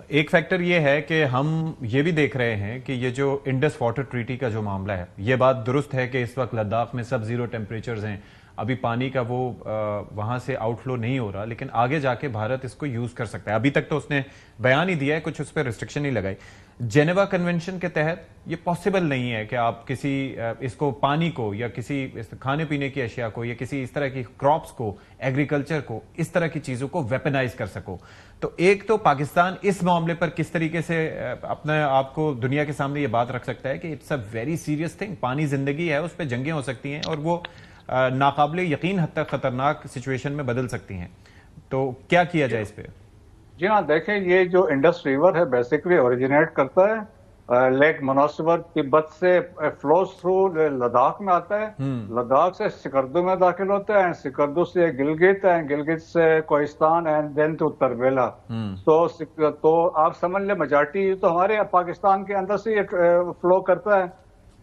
ایک فیکٹر یہ ہے کہ ہم یہ بھی دیکھ رہے ہیں کہ یہ جو انڈس واٹر ٹریٹی کا جو معاملہ ہے، یہ بات درست ہے کہ اس وقت لداخ میں سب زیرو ٹیمپریچرز ہیں، ابھی پانی کا وہ وہاں سے آؤٹ فلو نہیں ہو رہا، لیکن آگے جا کے بھارت اس کو یوز کر سکتا ہے. ابھی تک تو اس نے بیان ہی دیا ہے، کچھ اس پہ ریسٹرکشن نہیں لگائی. جنیوا کنونشن کے تحت یہ پاسبل نہیں ہے کہ آپ کسی اس کو پانی کو یا کسی کھانے پینے کی اشیاء کو یا کسی اس طرح کی کراپس کو، ایگریکلچر کو، اس طرح کی چیزوں کو ویپنائز کر سکو. تو ایک تو پاکستان اس معاملے پر کس طریقے سے اپنے آپ کو دنیا کے سامنے یہ بات رکھ سکتا ہے کہ it's a very serious thing, پانی زندگی ہے، اس پہ جنگیں ہو سکتی ہیں اور وہ ناقابل یقین حد تک خطرناک سچویشن میں بدل سکتی ہیں. تو کیا کیا جائے اس پہ؟ جی ہاں، دیکھیں یہ جو انڈس ریور ہے بیسیکلی اوریجنیٹ کرتا ہے لیک مناسور تبت سے، فلوز تھرو لداخ میں آتا ہے، لداخ سے سکردو میں داخل ہوتا ہے، سکردو سے گلگت ہے، گلگت سے Kohistan and then to Tarbela. تو آپ سمجھ لیں میجارٹی تو ہمارے پاکستان کے اندر سے یہ فلو کرتا ہے.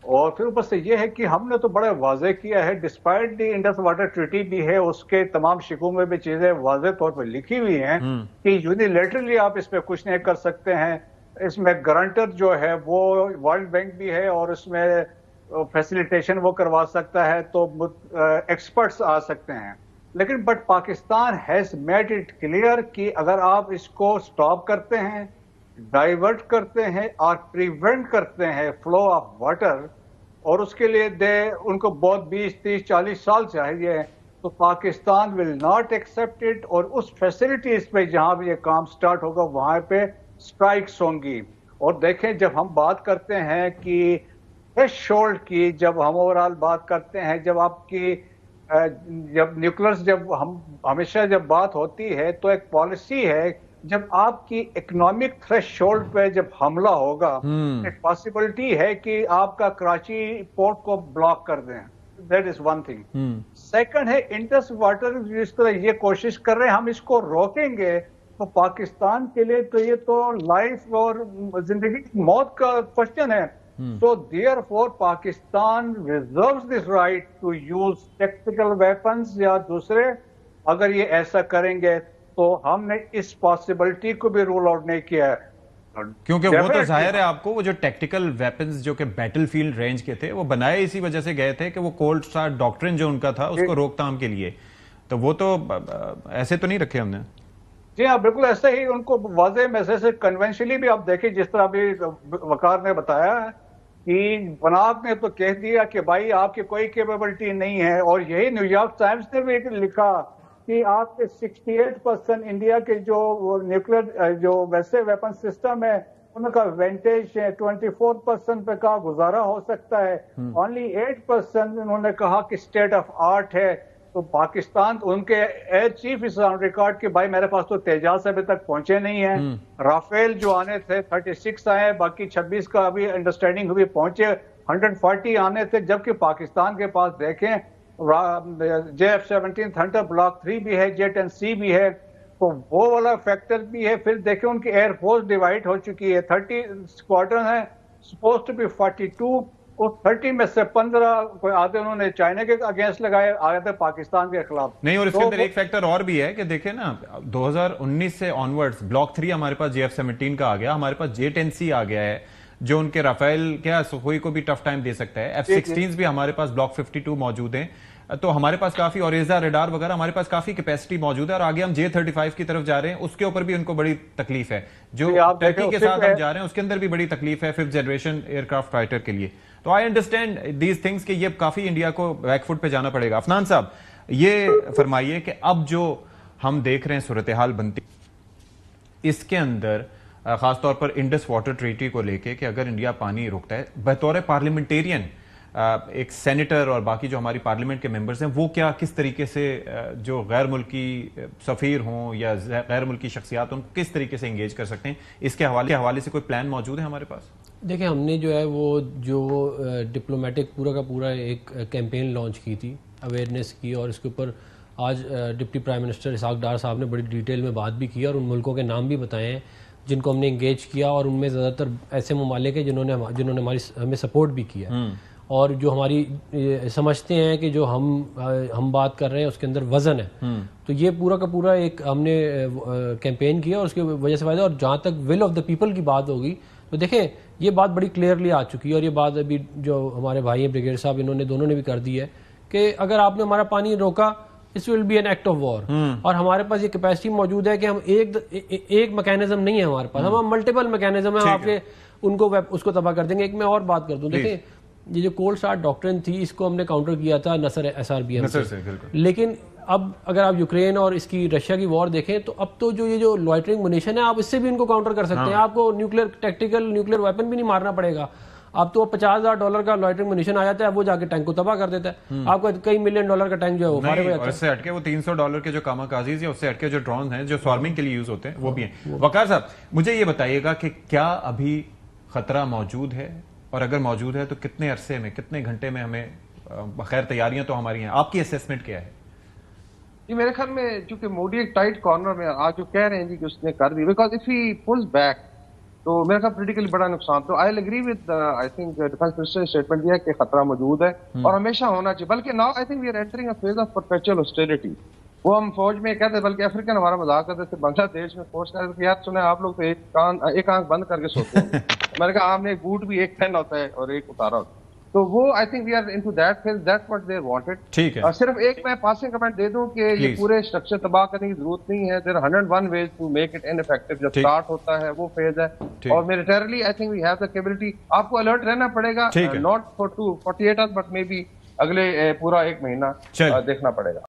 اور پھر اوپر سے یہ ہے کہ ہم نے تو بڑا واضح کیا ہے، despite the Indus water treaty بھی ہے، اس کے تمام شکوں میں بھی چیزیں واضح طور پر لکھی ہوئی ہیں کہ یونیلیٹرلی آپ اس پہ کچھ نہیں کر سکتے ہیں. اس میں گارنٹر جو ہے وہ ورلڈ بینک بھی ہے اور اس میں فیسیلیٹیشن وہ کروا سکتا ہے، تو ایکسپرٹس آ سکتے ہیں. لیکن but Pakistan has made it clear کہ اگر آپ اس کو سٹاپ کرتے ہیں، ڈائیورٹ کرتے ہیں اور پریونٹ کرتے ہیں فلو آف واٹر، اور اس کے لیے ان کو بہت 20 30 40 سال چاہیے، تو Pakistan will not accept it. اور اس فیسلٹیز پہ جہاں بھی یہ کام سٹارٹ ہوگا وہاں پہ سٹرائکس ہوں گی. اور دیکھیں جب ہم بات کرتے ہیں کہ تھریش ہولڈ کی، جب ہم اوور آل بات کرتے ہیں، جب آپ کی جب نیوکلرز ہم ہمیشہ جب بات ہوتی ہے تو ایک پالیسی ہے، جب آپ کی اکنامک تھریش ہولڈ پہ جب حملہ ہوگا، ایک پاسبلٹی ہے کہ آپ کا کراچی پورٹ کو بلاک کر دیں. That is one thing. Second ہے انڈس واٹر جس طرح یہ کوشش کر رہے ہیں، ہم اس کو روکیں گے تو پاکستان کے لیے تو یہ تو لائف اور زندگی موت کا کوشچن ہے. So therefore Pakistan reserves this right to use tactical weapons یا دوسرے. اگر یہ ایسا کریں گے تو ہم نے اس پاسبلٹی کو بھی رول آؤٹ نہیں کیا ہے، کیونکہ وہ تو ظاہر ہے آپ کو وہ جو ٹیکٹیکل ویپنز جو کہ بیٹل فیلڈ رینج کے تھے وہ بنائے اسی وجہ سے گئے تھے کہ وہ کولڈ سٹار ڈاکٹرن جو ان کا تھا اس کو روک تھام کے لیے. تو وہ تو ایسے تو نہیں رکھے ہم نے. جی ہاں بالکل ایسا ہی ان کو واضح میسج سے کنونشنلی بھی آپ دیکھیں، جس طرح ابھی وقار نے بتایا ہے کہ پناگ نے تو کہہ دیا کہ بھائی آپ کی کوئی کیپیبلٹی نہیں ہے. اور یہی نیو یارک ٹائمز نے بھی لکھا کہ آپ کے 68% انڈیا کے جو نیوکلیر جو ویسے ویپن سسٹم ہے ان کا وینٹیج ہے، 24% پہ کا گزارا ہو سکتا ہے، اونلی 8% انہوں نے کہا کہ اسٹیٹ آف آرٹ ہے. تو پاکستان ان کے ایئر چیف اس آن ریکارڈ کہ بھائی میرے پاس تو تیجاس ابھی تک پہنچے نہیں ہیں، رافیل جو آنے تھے 36 آئے، باقی 26 کا ابھی انڈرسٹینڈنگ ہوئی، پہنچے 140 آنے تھے. جبکہ پاکستان کے پاس دیکھیں JF-17 تھنڈر بلاک 3 بھی ہے، J-10C بھی ہے، تو وہ والا فیکٹر بھی ہے. پھر دیکھیں ان کی ایئر فورس ڈیوائڈ ہو چکی ہے، 30 اسکواڈرن ہے، سپوز ٹو بی 42، اور 30 میں سے 15 کوئی آدھے انہوں نے چائنا کے اگینسٹ لگائے، آدھے پاکستان کے خلاف. نہیں، اور اس کے اندر ایک فیکٹر اور بھی ہے کہ دیکھیں نا 2019 سے آنورڈز بلاک 3 ہمارے پاس JF-17 کا آ گیا، ہمارے پاس J-10C آ گیا ہے جو ان کے رافیل کیا سخوئی کو بھی ٹف ٹائم دے سکتا ہے. F-16 بھی ہمارے پاس بلاک 52 موجود ہیں. تو ہمارے پاس کافی اوریزا ریڈار وغیرہ ہمارے پاس کافی کیپیسٹی موجود ہے. اور آگے ہم J-35 کی طرف جا رہے ہیں، اس کے اوپر بھی ان کو بڑی تکلیف ہے. جو ٹرکی کے ساتھ ہم جا رہے ہیں اس کے اندر بھی بڑی تکلیف ہے 5th generation year craft fighter کے لیے. تو آئی انڈرسٹینڈ دیز تھنگس کہ یہ کافی انڈیا کو بیک فٹ پہ جانا پڑے گا. عفنان صاحب یہ فرمائیے کہ اب جو ہم دیکھ رہے ہیں صورتحال بنتی اس کے اندر خاص طور پر انڈس واٹر ٹریٹی کو لے کے کہ اگر انڈیا پانی روکتا ہے بطور پارلیمنٹیرین، ایک سینیٹر اور باقی جو ہماری پارلیمنٹ کے ممبرز ہیں وہ کیا کس طریقے سے جو غیر ملکی سفیر ہوں یا غیر ملکی شخصیات ان کو کس طریقے سے انگیج کر سکتے ہیں، اس کے حوالے سے کوئی پلان موجود ہے ہمارے پاس؟ دیکھیں ہم نے جو ہے وہ جو ڈپلومیٹک پورا کا پورا ایک کیمپین لانچ کی تھی اویئرنیس کی، اور اس کے اوپر آج deputy prime minister Ishaq Dar صاحب نے بڑی ڈیٹیل میں بات بھی کی اور ان ملکوں کے نام بھی بتائے ہیں جن کو ہم نے انگیج کیا، اور ان میں زیادہ تر ایسے ممالک ہیں جنہوں نے ہمیں سپورٹ بھی کیا. اور جو ہماری سمجھتے ہیں کہ جو ہم بات کر رہے ہیں اس کے اندر وزن ہے. تو یہ پورا کا پورا ایک ہم نے کیمپین کیا اور اس کی وجہ سے فائدہ. اور جہاں تک ول آف دا پیپل کی بات ہوگی تو دیکھیں یہ بات بڑی کلیئرلی آ چکی ہے, اور یہ بات ابھی جو ہمارے بھائی ہیں بریگیڈ صاحب انہوں نے دونوں نے بھی کر دی ہے کہ اگر آپ نے ہمارا پانی روکا اس will be an act of war. اور ہمارے پاس یہ کیپیسٹی موجود ہے کہ ہم ایک میکینزم نہیں ہے ہمارے پاس, ہم ملٹیپل میکینزم ہے, آپ کے ان کو اس کو تباہ کر دیں گے. ایک میں اور بات کر دوں, دیکھیں یہ جو کولڈ اسٹارٹ ڈاکٹرن تھی اس کو ہم نے کاؤنٹر کیا تھا نصر SRBM سے, لیکن اب اگر آپ یوکرین اور اس کی رشیا کی وار دیکھیں تو اب تو جو یہ جو لوائٹرنگ منیشن ہے آپ اس سے بھی ان کو کاؤنٹر کر سکتے ہیں. آپ کو ٹیکٹیکل نیوکلیر ویپن بھی نہیں مارنا پڑے گا. اب تو $50,000 کا لوائٹرنگ منیشن آ جاتا ہے, وہ جا کے ٹینک کو تباہ کر دیتا ہے. آپ کا کئی $1 ملین کا ٹینک جو ہے وہ فارغ ہو جاتا ہے. اس سے ہٹ کے وہ $300 کے جو کاماکازیز ہیں, اس سے ہٹ کے جو ڈرون ہیں جو سوارمنگ کے لیے یوز ہوتے ہیں وہ بھی ہیں. وقار صاحب مجھے یہ بتائیے گا کہ کیا ابھی خطرہ موجود ہے, اور اگر موجود ہے تو کتنے عرصے میں, کتنے گھنٹے میں ہمیں, بخیر تیاریاں تو ہماری ہیں, آپ کی اسیسمنٹ کیا ہے؟ جی میرے خیال میں چونکہ مودی ایک ٹائٹ کارنر میں آج جو کہہ رہے ہیں جی کہ اس نے کر دی, because of he pulls back تو میرے خیال پولیٹیکلی بڑا نقصان. تو I agree with I think defence minister نے اسٹیٹمنٹ دیا کہ خطرہ موجود ہے اور ہمیشہ ہونا چاہیے. بلکہ now I think we are entering a phase of perpetual hostility. وہ ہم فوج میں کہتے ہیں, بلکہ افریقن ہمارا مذاق کرتے تھے, بنگلہ دیش میں فوج کرتے تھے کہ یار سنیں آپ لوگ تو ایک آنکھ بند کر کے سوتے ہیں. میں نے کہا آپ نے ایک بوٹ بھی ایک پہنا ہوتا ہے اور ایک اتارا ہوتا ہے. تو وہ I think we are into that phase, that's what they wanted. ٹھیک ہے, اور صرف ایک میں پاسنگ کمنٹ دے دوں کہ یہ پورے اسٹرکچر تباہ کرنے کی ضرورت نہیں ہے. There 101 ways to make it ineffective. جب اسٹارٹ ہوتا ہے وہ فیز ہے, اور militarily I think we have the capability. آپ کو الرٹ رہنا پڑے گا, not for 48 hours but maybe اگلے پورا 1 مہینہ دیکھنا پڑے گا.